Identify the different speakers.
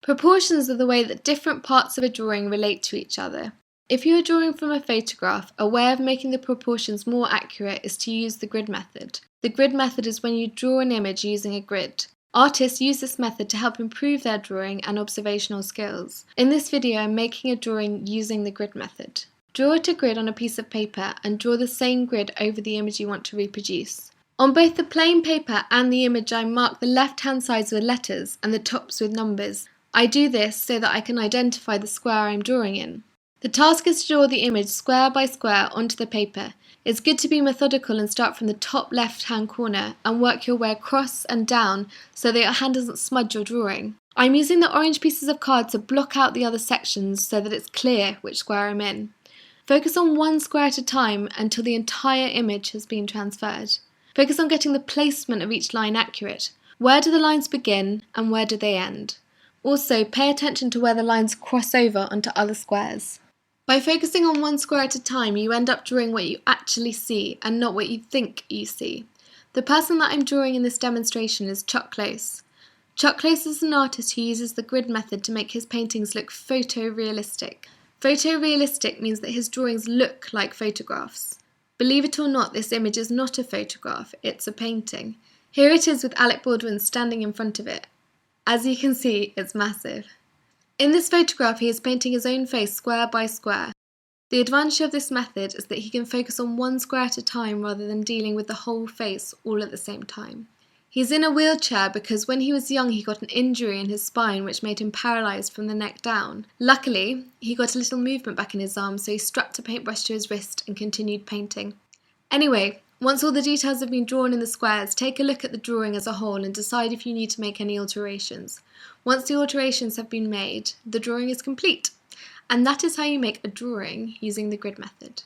Speaker 1: Proportions are the way that different parts of a drawing relate to each other. If you are drawing from a photograph, a way of making the proportions more accurate is to use the grid method. The grid method is when you draw an image using a grid. Artists use this method to help improve their drawing and observational skills. In this video, I'm making a drawing using the grid method. Draw it a grid on a piece of paper and draw the same grid over the image you want to reproduce. On both the plain paper and the image, I mark the left-hand sides with letters and the tops with numbers. I do this so that I can identify the square I'm drawing in. The task is to draw the image square by square onto the paper. It's good to be methodical and start from the top left-hand corner and work your way across and down so that your hand doesn't smudge your drawing. I'm using the orange pieces of card to block out the other sections so that it's clear which square I'm in. Focus on one square at a time until the entire image has been transferred. Focus on getting the placement of each line accurate. Where do the lines begin and where do they end? Also, pay attention to where the lines cross over onto other squares. By focusing on one square at a time, you end up drawing what you actually see and not what you think you see. The person that I'm drawing in this demonstration is Chuck Close. Chuck Close is an artist who uses the grid method to make his paintings look photorealistic. Photorealistic means that his drawings look like photographs. Believe it or not, this image is not a photograph, it's a painting. Here it is with Alec Baldwin standing in front of it. As you can see, it's massive. In this photograph, he is painting his own face square by square. The advantage of this method is that he can focus on one square at a time rather than dealing with the whole face all at the same time. He's in a wheelchair because when he was young he got an injury in his spine which made him paralysed from the neck down. Luckily, he got a little movement back in his arm, so he strapped a paintbrush to his wrist and continued painting. Anyway, once all the details have been drawn in the squares, take a look at the drawing as a whole and decide if you need to make any alterations. Once the alterations have been made, the drawing is complete. And that is how you make a drawing using the grid method.